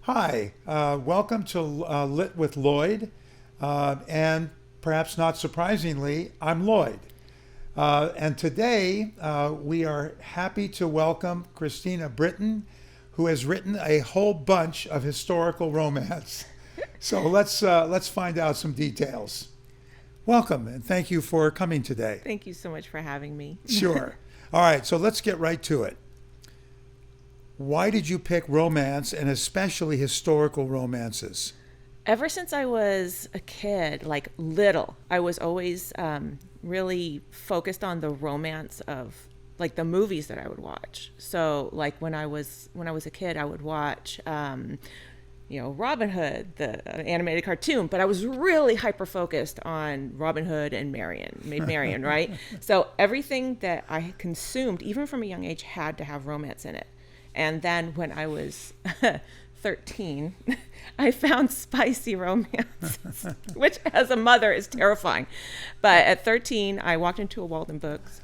Hi, welcome to Lit with Lloyd, and perhaps not surprisingly, I'm Lloyd. And today we are happy to welcome Christina Britton, who has written a whole bunch of historical romance. So let's find out some details. Welcome, and thank you for coming today. Thank you so much for having me. Sure. All right, so let's get right to it. Why did you pick romance, and especially historical romances? Ever since I was a kid, like little, I was always really focused on the romance of like the movies that I would watch. So like when I was a kid, I would watch Robin Hood, the animated cartoon, but I was really hyper focused on Robin Hood and Maid Marian, right? So everything that I consumed, even from a young age, had to have romance in it. And then when I was 13, I found spicy romances, which as a mother is terrifying. But at 13, I walked into a Walden Books.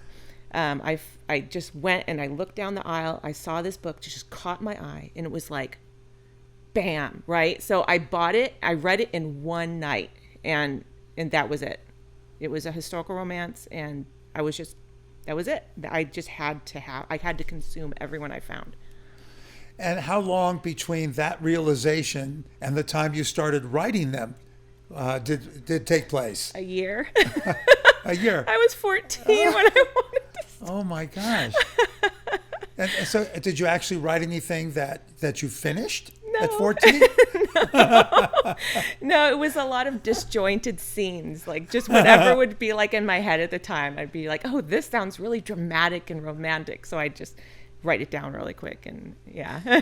I just went and I looked down the aisle. I saw this book, just caught my eye, and it was like, bam, right? So I bought it. I read it in one night, and that was it. It was a historical romance, and that was it. I had to consume everyone I found. And how long between that realization and the time you started writing them did take place? A year. A year. I was 14 when I wanted to start. Oh my gosh. And so did you actually write anything that you finished at 14? No, it was a lot of disjointed scenes, like just whatever would be like in my head at the time. I'd be like, oh, this sounds really dramatic and romantic. So I just write it down really quick, and yeah.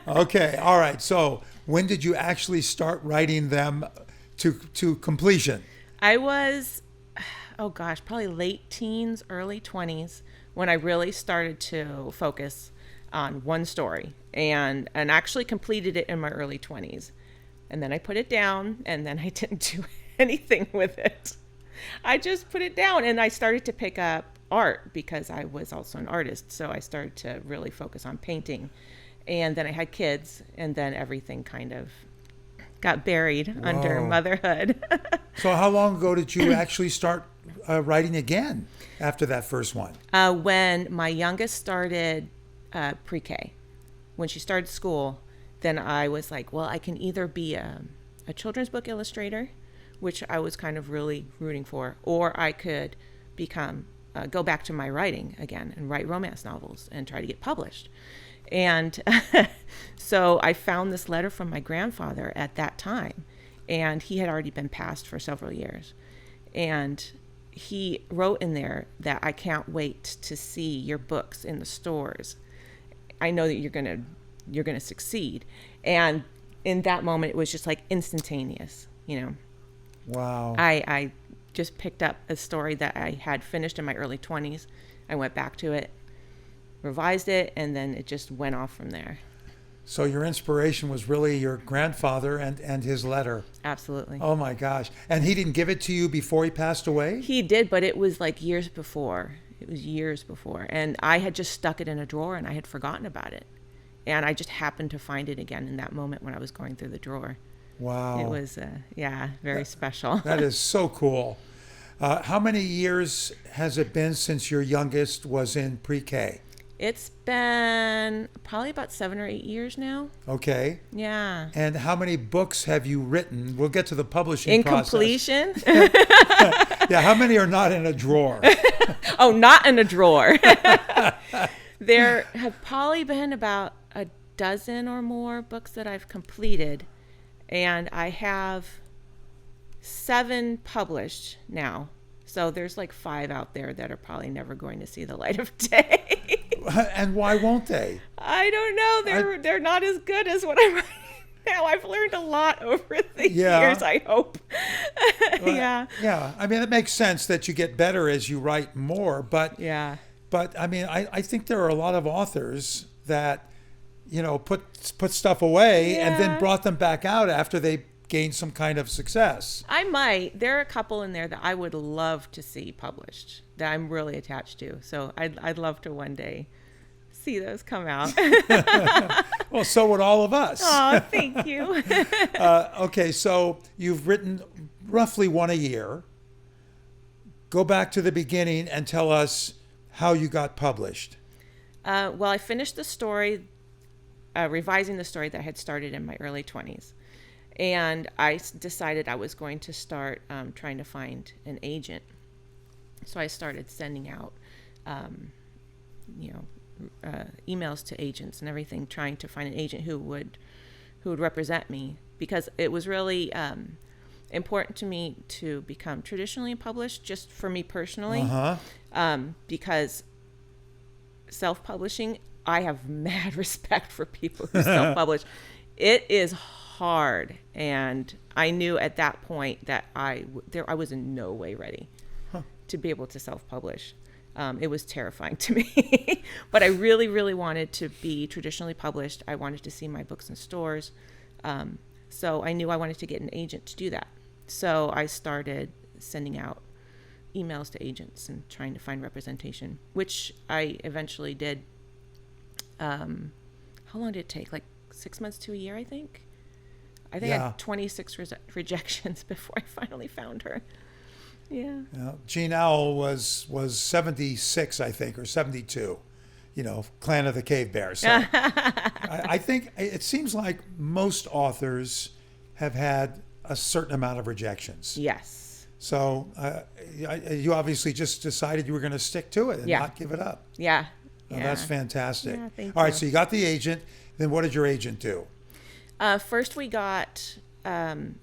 Okay, all right. So when did you actually start writing them to completion? I was, oh gosh, probably late teens, early 20s when I really started to focus on one story and actually completed it in my early 20s. And then I put it down, and then I didn't do anything with it. I just put it down, and I started to pick up art because I was also an artist. So I started to really focus on painting. And then I had kids, and then everything kind of got buried under motherhood. So how long ago did you actually start writing again after that first one? When my youngest started pre-K, when she started school, then I was like, well, I can either be a children's book illustrator, which I was kind of really rooting for, or I could go back to my writing again and write romance novels and try to get published. And so I found this letter from my grandfather at that time, and he had already been passed for several years. And he wrote in there that I can't wait to see your books in the stores. I know that you're gonna succeed. And in that moment, it was just like instantaneous, Wow. I just picked up a story that I had finished in my early 20s. I went back to it, revised it, and then it just went off from there. So your inspiration was really your grandfather and his letter. Absolutely. Oh my gosh. And he didn't give it to you before he passed away? He did, but it was like years before. It was years before. And I had just stuck it in a drawer, and I had forgotten about it. And I just happened to find it again in that moment when I was going through the drawer. Wow. It was, very special. That is so cool. How many years has it been since your youngest was in pre-K? It's been probably about 7 or 8 years now. Okay. Yeah. And how many books have you written? We'll get to the publishing process. In completion? Yeah, how many are not in a drawer? Oh, not in a drawer. There have probably been about a dozen or more books that I've completed. And I have 7 published now. So there's like 5 out there that are probably never going to see the light of day. And why won't they? I don't know. They're not as good as what I'm writing now. I've learned a lot over the years, I hope. Yeah. Yeah. I mean, it makes sense that you get better as you write more. But yeah. But I mean, I think there are a lot of authors that, put stuff away and then brought them back out after they gained some kind of success. I might. There are a couple in there that I would love to see published that I'm really attached to. So I'd love to one day see those come out. Well, so would all of us. Oh, thank you. Okay, so you've written roughly one a year. Go back to the beginning and tell us how you got published. Well, I finished the story, revising the story that I had started in my early 20s. And I decided I was going to start trying to find an agent. So I started sending out, emails to agents and everything, trying to find an agent who would represent me, because it was really important to me to become traditionally published, just for me personally, because self-publishing, I have mad respect for people who self-publish. It is hard, and I knew at that point that I was in no way ready to be able to self-publish. It was terrifying to me, but I really, really wanted to be traditionally published. I wanted to see my books in stores, so I knew I wanted to get an agent to do that. So I started sending out emails to agents and trying to find representation, which I eventually did. How long did it take? Like 6 months to a year, I think. I had 26 rejections before I finally found her. Yeah. Jean Owl was 76, I think, or 72. Clan of the Cave Bear. So I think it seems like most authors have had a certain amount of rejections. Yes. So you obviously just decided you were going to stick to it and not give it up. Yeah. That's fantastic. Yeah, thank All you. right, so you got the agent. Then what did your agent do? First, we got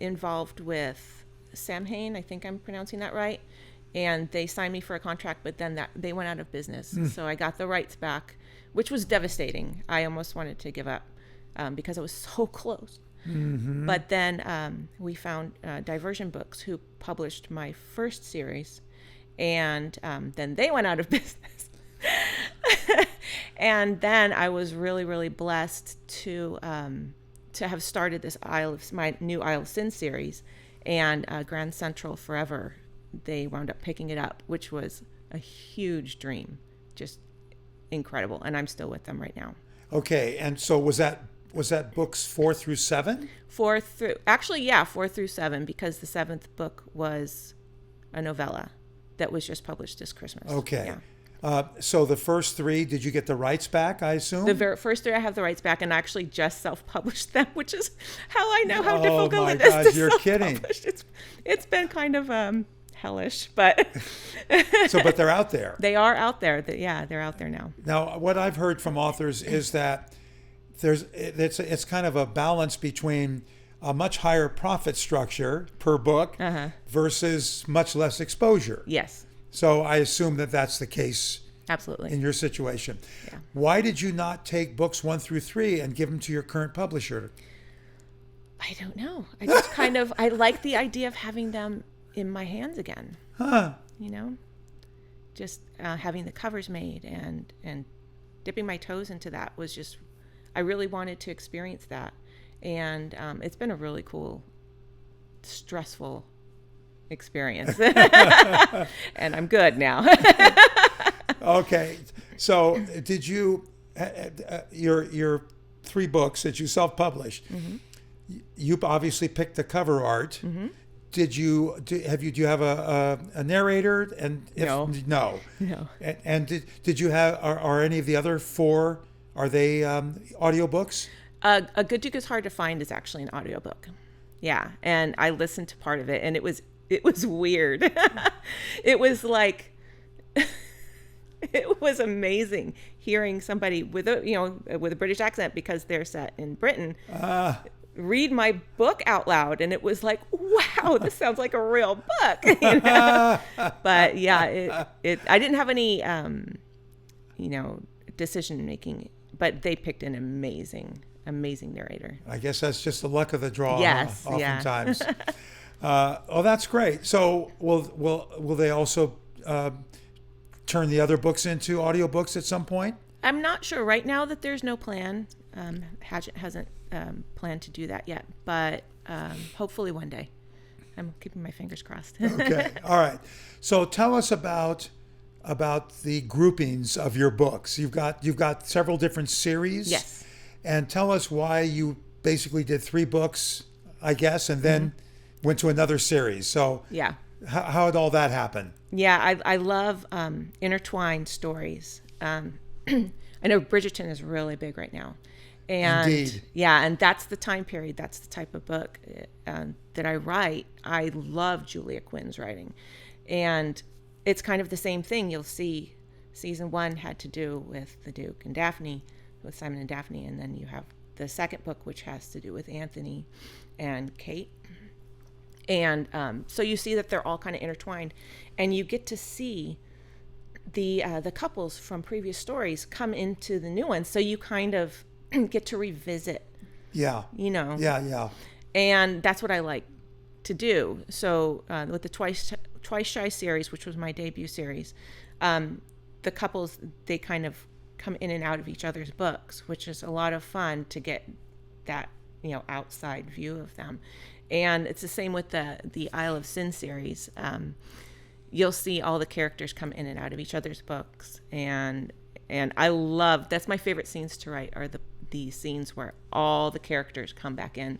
involved with Samhain. I think I'm pronouncing that right. And they signed me for a contract, but then they went out of business. So I got the rights back, which was devastating. I almost wanted to give up because it was so close. Mm-hmm. But then we found Diversion Books, who published my first series, and then they went out of business. And then I was really, really blessed to have started this my new Isle of Sin series, and Grand Central Forever. They wound up picking it up, which was a huge dream, just incredible. And I'm still with them right now. Okay, and so was that books 4 through 7? 4 through 7, because the 7th book was a novella that was just published this Christmas. Okay. Yeah. So the first 3, did you get the rights back, I assume? The first 3, I have the rights back, and actually just self-published them, which is how I know how difficult it is to you're self-publish. kidding. It's been kind of hellish, but but they're out there. They are out there. They're out there now. Now, what I've heard from authors is that it's kind of a balance between a much higher profit structure per book versus much less exposure. Yes. So I assume that that's the case. Absolutely. In your situation. Yeah. Why did you not take books 1 through 3 and give them to your current publisher? I don't know. I just I like the idea of having them in my hands again. Just having the covers made and dipping my toes into that was just, I really wanted to experience that. And it's been a really cool, stressful experience. And I'm good now. Okay. So did you, your 3 books that you self-published, you obviously picked the cover art. Mm-hmm. Do you have a narrator? And No. And did you have, are any of the other 4, are they audiobooks? A Good Duke is Hard to Find is actually an audiobook. Yeah. And I listened to part of it, and it was weird. It was like, it was amazing hearing somebody with a British accent, because they're set in Britain, read my book out loud, and it was like, wow, this sounds like a real book. But yeah, I didn't have any decision making, but they picked an amazing narrator. I guess that's just the luck of the draw. Yes, oftentimes. That's great. So will they also turn the other books into audiobooks at some point? I'm not sure right now that there's no plan. Hasn't planned to do that yet, but hopefully one day. I'm keeping my fingers crossed. Okay. All right. So tell us about about the groupings of your books. You've got several different series. Yes. And tell us why you basically did 3 books, I guess, and then went to another series. So Yeah. how did all that happen? Yeah, I love intertwined stories. I know Bridgerton is really big right now. And Indeed. yeah, and that's the time period. That's the type of book that I write. I love Julia Quinn's writing. And it's kind of the same thing. You'll see season 1 had to do with the Duke and Daphne, with Simon and Daphne. And then you have the second book, which has to do with Anthony and Kate. And so you see that they're all kind of intertwined. And you get to see the couples from previous stories come into the new ones. So you kind of get to revisit. Yeah. Yeah. And that's what I like to do. So with the Twice Shy series, which was my debut series, the couples, they kind of come in and out of each other's books, which is a lot of fun to get that, outside view of them. And it's the same with the Isle of Sin series. You'll see all the characters come in and out of each other's books. And I love, that's my favorite scenes to write, are the scenes where all the characters come back in.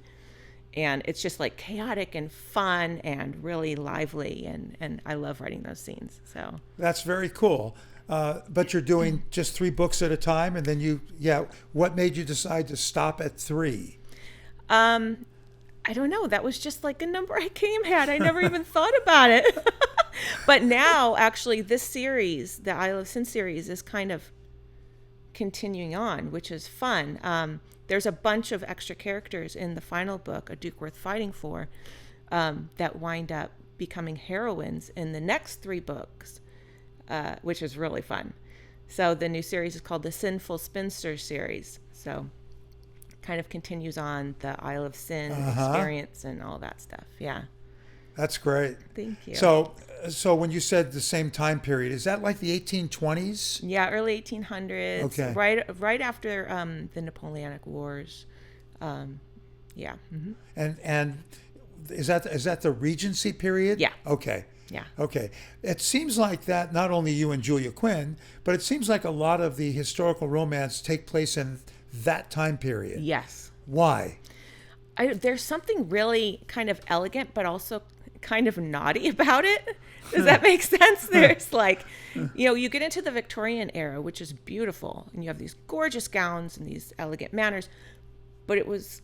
And it's just like chaotic and fun and really lively. And I love writing those scenes. So that's very cool. But you're doing just 3 books at a time. And then what made you decide to stop at 3? I don't know. That was just like a number I had. I never even thought about it. But now, actually, this series, the Isle of Sin series, is kind of continuing on, which is fun. There's a bunch of extra characters in the final book, A Duke Worth Fighting For, that wind up becoming heroines in the next 3 books, which is really fun. So the new series is called the Sinful Spinster series. So kind of continues on the Isle of Sin experience and all that stuff. Yeah. That's great. Thank you. So when you said the same time period, is that like the 1820s? Yeah, early 1800s. Okay. Right after the Napoleonic Wars. Yeah. Mm-hmm. And is that the Regency period? Yeah. Okay. Yeah. Okay. It seems like that not only you and Julia Quinn, but it seems like a lot of the historical romance take place in that time period. Yes. Why? There's something really kind of elegant, but also kind of naughty about it. Does that make sense? There's like, you get into the Victorian era, which is beautiful, and you have these gorgeous gowns and these elegant manners, but it was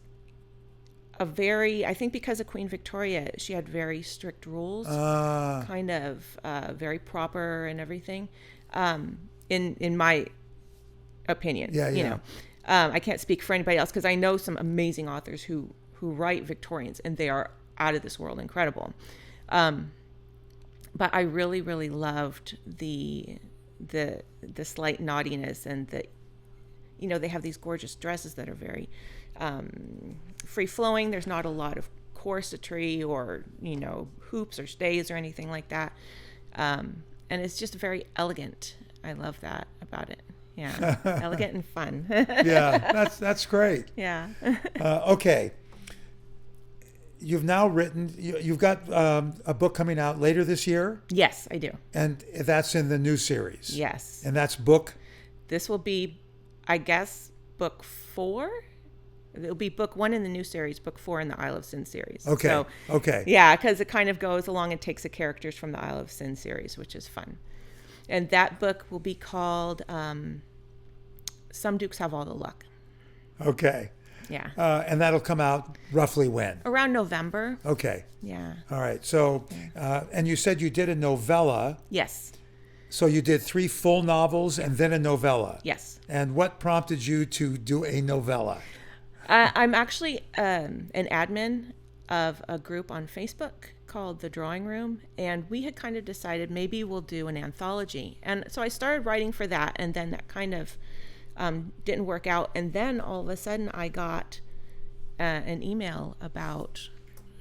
I think because of Queen Victoria, she had very strict rules, kind of very proper and everything, in my opinion. Yeah. I can't speak for anybody else because I know some amazing authors who write Victorians, and they are out of this world incredible. But I really, really loved the slight naughtiness, and they have these gorgeous dresses that are very free flowing. There's not a lot of corsetry or hoops or stays or anything like that, and it's just very elegant. I love that about it. Yeah, elegant and fun. Yeah, that's great. Yeah. Okay. You've now written, you've got a book coming out later this year? Yes, I do. And that's in the new series? Yes. And that's book? This will be, I guess, book 4. It'll be book 1 in the new series, book 4 in the Isle of Sin series. Okay. So, okay. Yeah, because it kind of goes along and takes the characters from the Isle of Sin series, which is fun. And that book will be called Some Dukes Have All the Luck. Okay. Yeah. And that'll come out roughly when? Around November. Okay. Yeah. All right. So, and you said you did a novella. Yes. So you did 3 full novels and then a novella. Yes. And what prompted you to do a novella? I'm actually an admin of a group on Facebook called The Drawing Room, and we had kind of decided maybe we'll do an anthology. And so I started writing for that, and then that kind of didn't work out. And then all of a sudden I got an email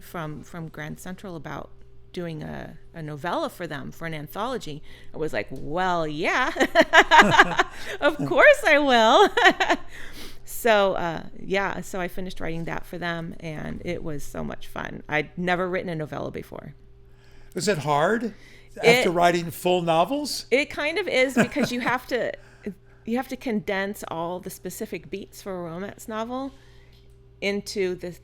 from Grand Central about doing a novella for them for an anthology. I was like, well, yeah, of course I will. So I finished writing that for them, and it was so much fun. I'd never written a novella before. Was it hard? After writing full novels? It kind of is, because you have to condense all the specific beats for a romance novel into the,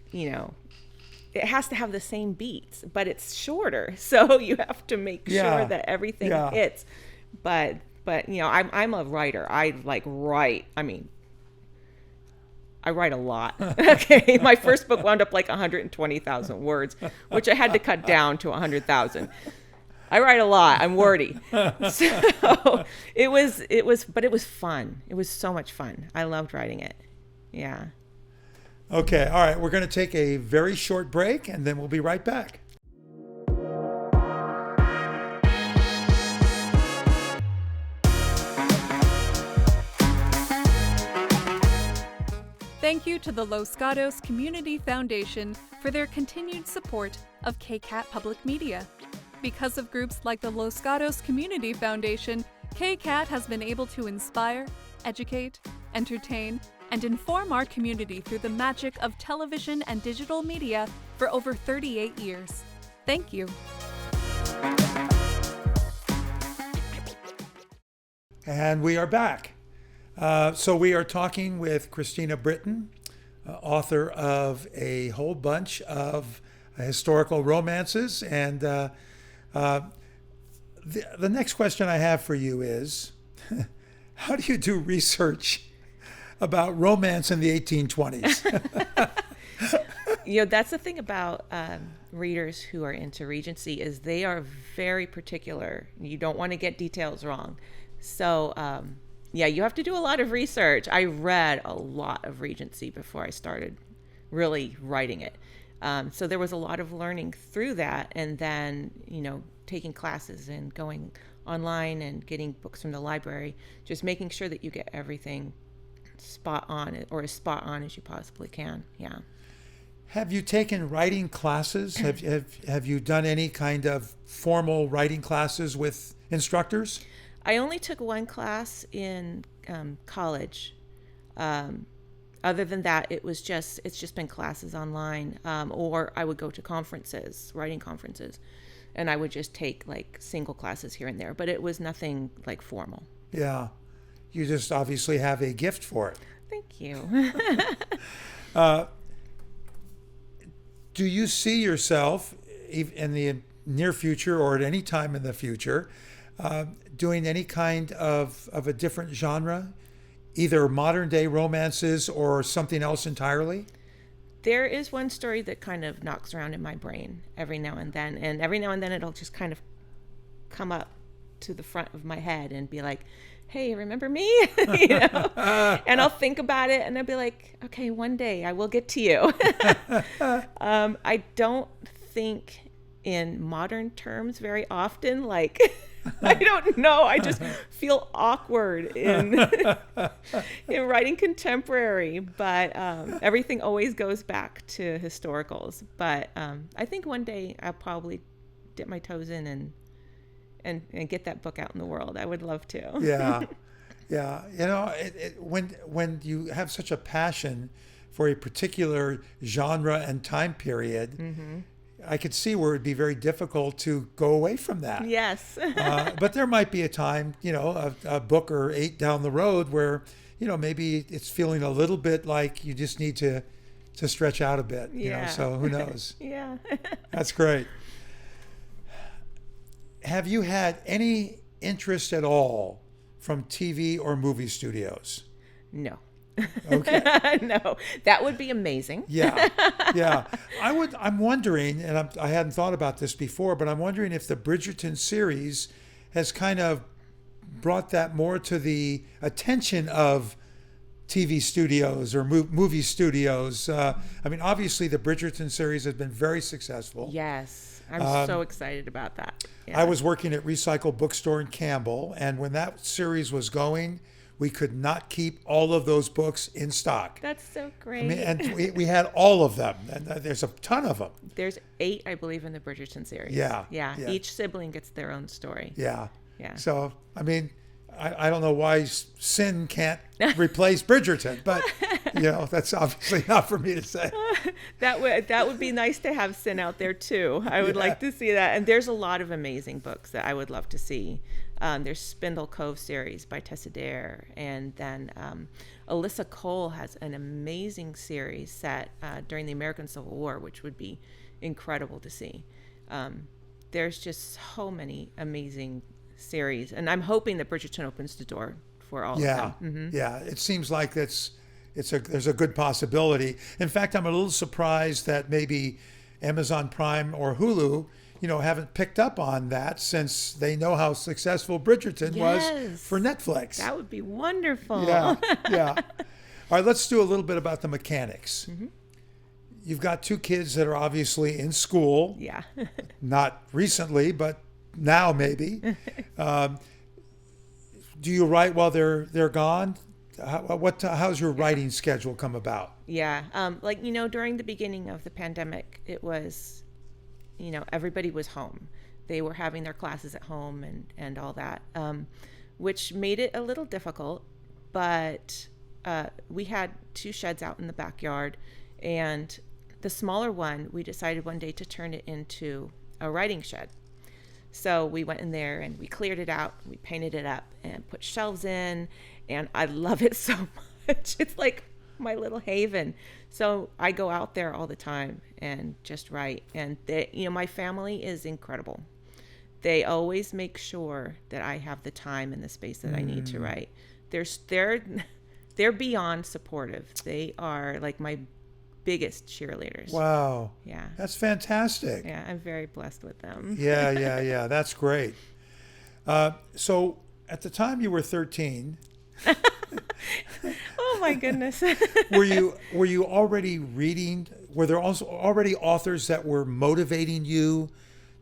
it has to have the same beats, but it's shorter. So you have to make sure that everything hits. But I'm a writer. I write. I write a lot. Okay. My first book wound up 120,000 words, which I had to cut down to 100,000. I write a lot. I'm wordy. So it was fun. It was so much fun. I loved writing it. Yeah. Okay. All right. We're going to take a very short break, and then we'll be right back. Thank you to the Los Gatos Community Foundation for their continued support of KCAT Public Media. Because of groups like the Los Gatos Community Foundation, KCAT has been able to inspire, educate, entertain, and inform our community through the magic of television and digital media for over 38 years. Thank you. And we are back. So we are talking with Christina Britton, author of a whole bunch of historical romances. And the next question I have for you is, how do you do research about romance in the 1820s? That's the thing about readers who are into Regency, is they are very particular. You don't want to get details wrong. So, you have to do a lot of research. I read a lot of Regency before I started really writing it. So there was a lot of learning through that, and then, taking classes and going online and getting books from the library, just making sure that you get everything spot on, or as spot on as you possibly can. Yeah. Have you taken writing classes? Have you done any kind of formal writing classes with instructors? I only took one class in college. Other than that, it's just been classes online, or I would go to conferences, writing conferences, and I would just take single classes here and there. But it was nothing formal. Yeah, you just obviously have a gift for it. Thank you. Do you see yourself in the near future, or at any time in the future, doing any kind of a different genre, either modern day romances or something else entirely? There is one story that kind of knocks around in my brain every now and then, it'll just kind of come up to the front of my head and be like, hey, remember me? And I'll think about it, and I'll be like, okay, one day I will get to you. I don't think in modern terms very often. I don't know. I just feel awkward in writing contemporary, but everything always goes back to historicals. But I think one day I'll probably dip my toes in and get that book out in the world. I would love to. Yeah. When you have such a passion for a particular genre and time period, mm-hmm. I could see where it'd be very difficult to go away from that. Yes. But there might be a time, a book or 8 down the road where, maybe it's feeling a little bit like you just need to stretch out a bit. So who knows? Yeah. That's great. Have you had any interest at all from TV or movie studios? No. Okay. No, that would be amazing. Yeah. I'm wondering, and I hadn't thought about this before, but I'm wondering if the Bridgerton series has kind of brought that more to the attention of TV studios or movie studios. Obviously the Bridgerton series has been very successful. Yes, I'm so excited about that. Yeah. I was working at Recycle Bookstore in Campbell, and when that series was going, we could not keep all of those books in stock. That's so great. And we had all of them, and there's a ton of them. There's 8, I believe, in the Bridgerton series. Yeah. Each sibling gets their own story. Yeah. So, I don't know why Sin can't replace Bridgerton, but That's obviously not for me to say. That would be nice to have sent out there too. I would like to see that. And there's a lot of amazing books that I would love to see. There's Spindle Cove series by Tessa Dare, and then Alyssa Cole has an amazing series set during the American Civil War, which would be incredible to see. There's just so many amazing series, and I'm hoping that Bridgerton opens the door for all of them. Mm-hmm. Yeah, it seems like there's a good possibility. In fact, I'm a little surprised that maybe Amazon Prime or Hulu, haven't picked up on that, since they know how successful Bridgerton was for Netflix. That would be wonderful. Yeah. All right, let's do a little bit about the mechanics. Mm-hmm. You've got 2 kids that are obviously in school. Yeah. Not recently, but now maybe. Do you write while they're gone? How's your writing schedule come about? Yeah. During the beginning of the pandemic, it was, everybody was home. They were having their classes at home and all that, which made it a little difficult. But we had 2 sheds out in the backyard, and the smaller one, we decided one day to turn it into a writing shed. So we went in there and we cleared it out, we painted it up and put shelves in, and I love it so much. It's like my little haven. So I go out there all the time and just write. And my family is incredible. They always make sure that I have the time and the space that I need to write. They're beyond supportive. They are like my biggest cheerleaders. Wow. Yeah. That's fantastic. Yeah, I'm very blessed with them. Yeah. That's great. So at the time you were 13, oh my goodness. were you already reading? Were there also already authors that were motivating you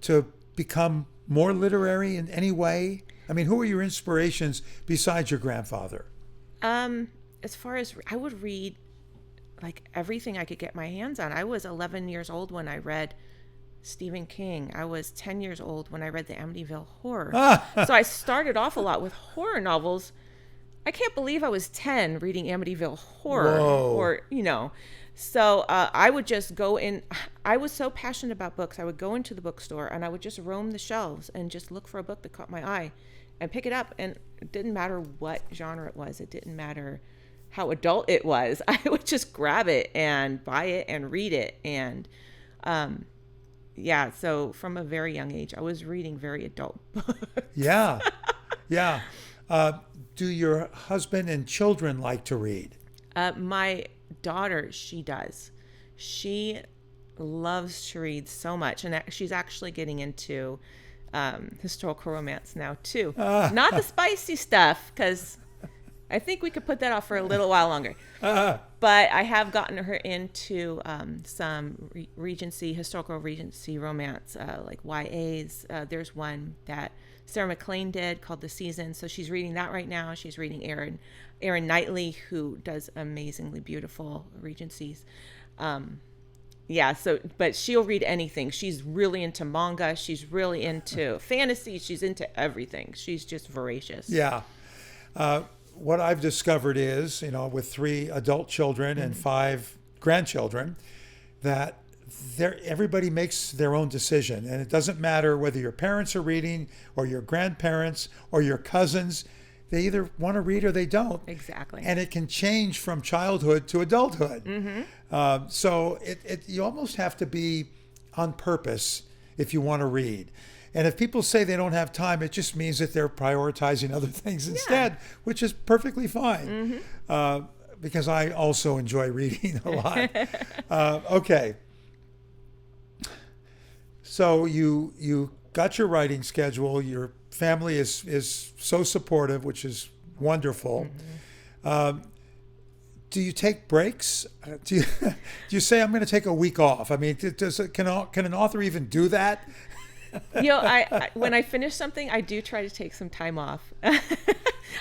to become more literary in any way? I mean, who were your inspirations besides your grandfather? As far as I would read like everything I could get my hands on. I was 11 years old when I read Stephen King. I was 10 years old when I read the Amityville Horror. So I started off a lot with horror novels. I can't believe I was 10 reading Amityville Horror. Whoa. Or, So I would just go in. I was so passionate about books. I would go into the bookstore and I would just roam the shelves and just look for a book that caught my eye and pick it up. And it didn't matter what genre it was. It didn't matter how adult it was. I would just grab it and buy it and read it. And so from a very young age, I was reading very adult books. Yeah. Do your husband and children like to read? My daughter, she does. She loves to read so much. And she's actually getting into historical romance now, too. Not the spicy stuff, because I think we could put that off for a little while longer. But I have gotten her into some historical Regency romance, like YAs. There's one that Sarah McLean did called The Season. So she's reading that right now. She's reading Erin Knightley, who does amazingly beautiful Regencies. But she'll read anything. She's really into manga. She's really into fantasy. She's into everything. She's just voracious. Yeah. What I've discovered is, with 3 adult children and 5 grandchildren, that everybody makes their own decision. And it doesn't matter whether your parents are reading or your grandparents or your cousins. They either want to read or they don't. Exactly. And it can change from childhood to adulthood. Mm-hmm. So you almost have to be on purpose if you want to read. And if people say they don't have time, it just means that they're prioritizing other things instead, which is perfectly fine. Mm-hmm. Because I also enjoy reading a lot. Okay. So you got your writing schedule. Your family is so supportive, which is wonderful. Mm-hmm. Do you take breaks? Do you say, I'm going to take a week off? I mean, can an author even do that? I when I finish something, I do try to take some time off.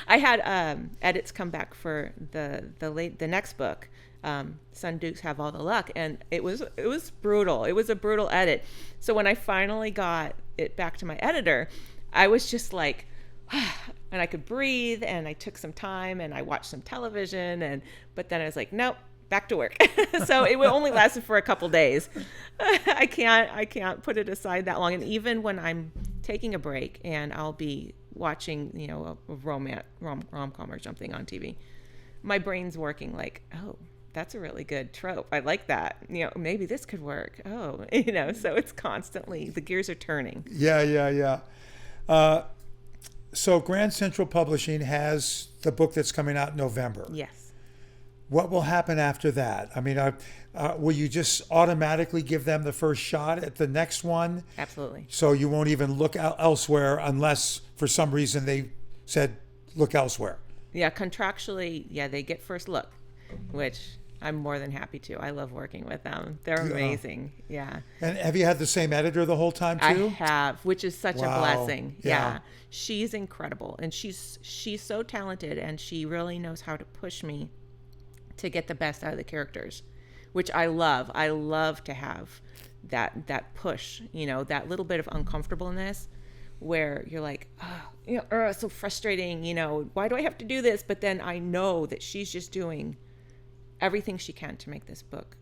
I had edits come back for the next book, Sun Dukes Have All the Luck, and it was brutal. It was a brutal edit. So when I finally got it back to my editor, I was just like, and I could breathe, and I took some time and I watched some television, but then I was like, nope, back to work. So it only lasted for a couple days. I can't put it aside that long. And even when I'm taking a break and I'll be watching, a rom-com or something on TV, my brain's working like, oh, that's a really good trope. I like that. Maybe this could work. Oh, so it's constantly, the gears are turning. Yeah. So Grand Central Publishing has the book that's coming out in November. Yes. What will happen after that? I mean, will you just automatically give them the first shot at the next one? Absolutely. So you won't even look elsewhere unless for some reason they said, look elsewhere. Yeah, contractually, they get first look, which I'm more than happy to. I love working with them. They're amazing. Yeah. And have you had the same editor the whole time too? I have, which is such a blessing. Yeah. She's incredible, and she's so talented, and she really knows how to push me to get the best out of the characters, which I love. I love to have that push, that little bit of uncomfortableness where you're like, oh, so frustrating, why do I have to do this? But then I know that she's just doing everything she can to make this book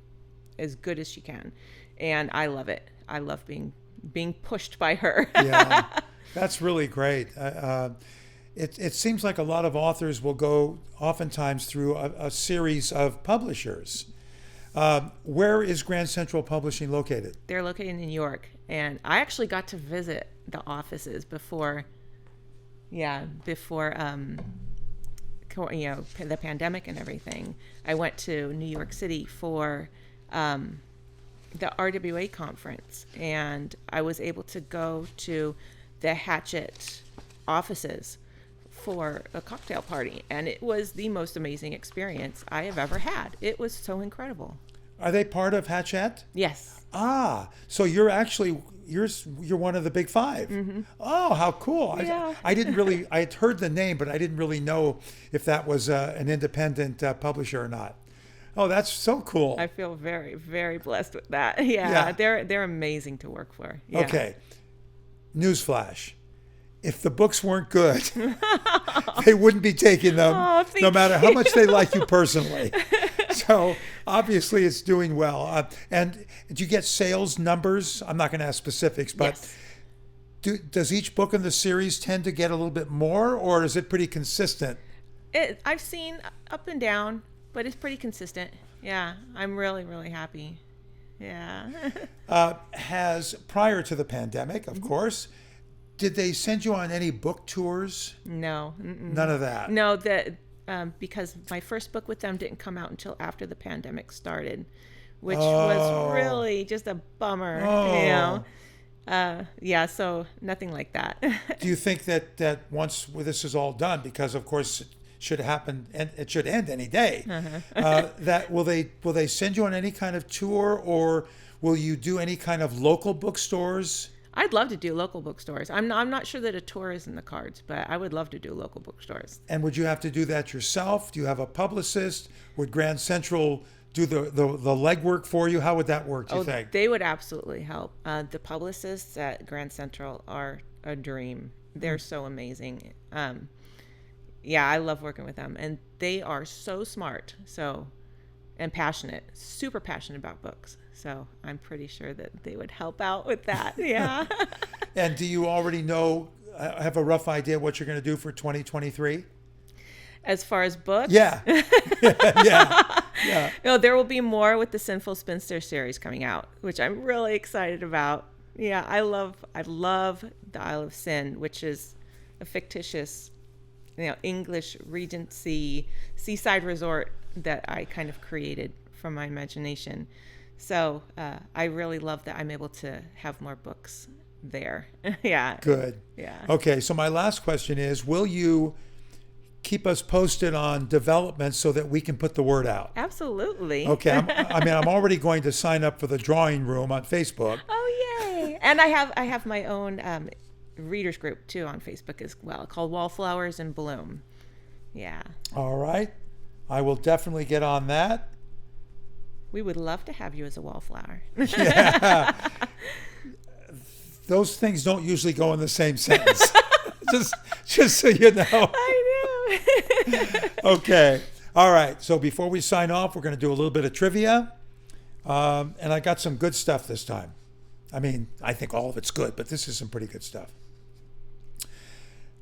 as good as she can. And I love it. I love being pushed by her. Yeah, that's really great. It seems like a lot of authors will go oftentimes through a series of publishers. Where is Grand Central Publishing located? They're located in New York. And I actually got to visit the offices before the pandemic and everything. I went to New York City for the RWA conference, and I was able to go to the Hatchet offices for a cocktail party, and it was the most amazing experience I have ever had. It was so incredible. Are they part of Hatchet? Yes. So you're actually you're one of the big five. Mm-hmm. Oh, how cool! Yeah. I didn't really I had heard the name, but I didn't really know if that was an independent publisher or not. Oh, that's so cool. I feel very, very blessed with that. Yeah. They're amazing to work for. Yeah. Okay. Newsflash. If the books weren't good, they wouldn't be taking them, no matter how much they like you personally. So obviously it's doing well. And do you get sales numbers? I'm not going to ask specifics, but yes. Does each book in the series tend to get a little bit more, or is it pretty consistent? I've seen up and down, but it's pretty consistent. Yeah, I'm really, really happy. Yeah. Has, prior to the pandemic, of course, did they send you on any book tours? No. None of that? No, because my first book with them didn't come out until after the pandemic started, which was really just a bummer, so nothing like that. Do you think that once this is all done, because of course it should happen and it should end any day, that will they send you on any kind of tour, or will you do any kind of local bookstores? I'd love to do local bookstores. I'm not sure that a tour is in the cards, but I would love to do local bookstores. And would you have to do that yourself? Do you have a publicist? Would Grand Central do the legwork for you? How would that work, do you think? They would absolutely help. The publicists at Grand Central are a dream. They're so amazing. I love working with them. And they are so smart and passionate, super passionate about books. So I'm pretty sure that they would help out with that. Yeah. And do you already have a rough idea what you're going to do for 2023? As far as books? Yeah. Yeah. No, there will be more with the Sinful Spinster series coming out, which I'm really excited about. Yeah, I love the Isle of Sin, which is a fictitious, English Regency seaside resort that I kind of created from my imagination. So I really love that I'm able to have more books there. Yeah. Good. Yeah. Okay, so my last question is, will you keep us posted on developments so that we can put the word out? Absolutely. Okay. I'm already going to sign up for the drawing room on Facebook. Oh, yay. And I have my own readers group too on Facebook as well, called Wallflowers in Bloom. Yeah. All right. I will definitely get on that. We would love to have you as a wallflower. Yeah. Those things don't usually go in the same sentence. just so you know. I know. Okay. All right. So before we sign off, we're going to do a little bit of trivia. And I got some good stuff this time. I mean, I think all of it's good, but this is some pretty good stuff.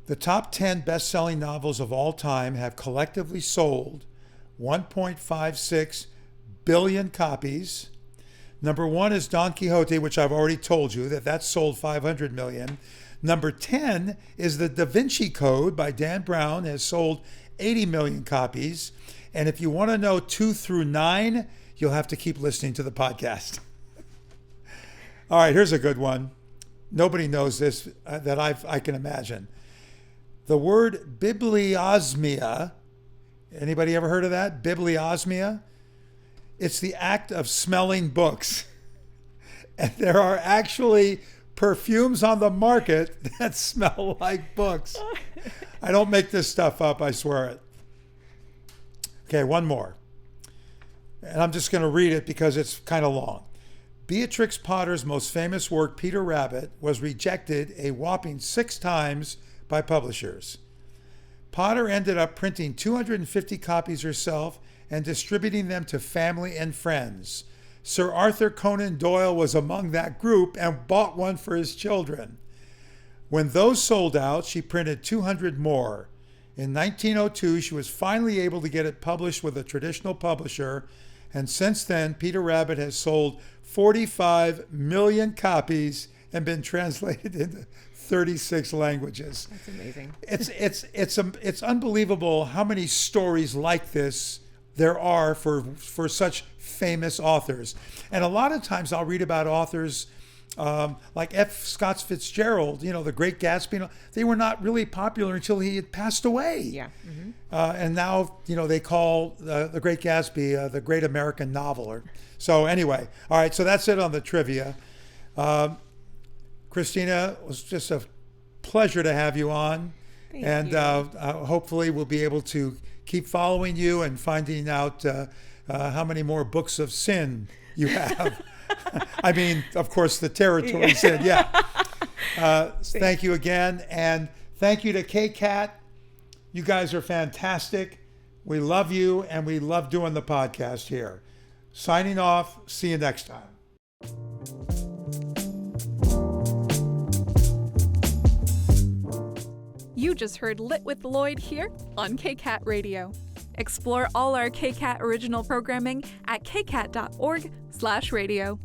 The top 10 best-selling novels of all time have collectively sold 1.56 billion copies. Number 1 is Don Quixote, which I've already told you that sold 500 million. Number 10 is The Da Vinci Code by Dan Brown, has sold 80 million copies. And if you want to know 2 through 9, you'll have to keep listening to the podcast. All right, here's a good one. Nobody knows this that I can imagine. The word Bibliosmia, anybody ever heard of that? Bibliosmia? It's the act of smelling books. And there are actually perfumes on the market that smell like books. I don't make this stuff up, I swear it. Okay, one more. And I'm just going to read it because it's kind of long. Beatrix Potter's most famous work, Peter Rabbit, was rejected a whopping 6 times by publishers. Potter ended up printing 250 copies herself and distributing them to family and friends. Sir Arthur Conan Doyle was among that group and bought one for his children. When those sold out, she printed 200 more. In 1902, she was finally able to get it published with a traditional publisher, and since then, Peter Rabbit has sold 45 million copies and been translated into 36 languages. That's amazing. It's unbelievable how many stories like this there are for such famous authors. And a lot of times I'll read about authors like F. Scott Fitzgerald, the Great Gatsby. They were not really popular until he had passed away. Yeah. Mm-hmm. And now, they call the Great Gatsby the Great American Novel. So anyway, all right, so that's it on the trivia. Christina, it was just a pleasure to have you on. Thank you. And hopefully we'll be able to keep following you and finding out how many more books of sin you have. I mean, of course, the territory sin, yeah. Thank you again. And thank you to KCAT. You guys are fantastic. We love you, and we love doing the podcast here. Signing off. See you next time. You just heard Lit with Lloyd here on KCAT Radio. Explore all our KCAT original programming at kcat.org/radio.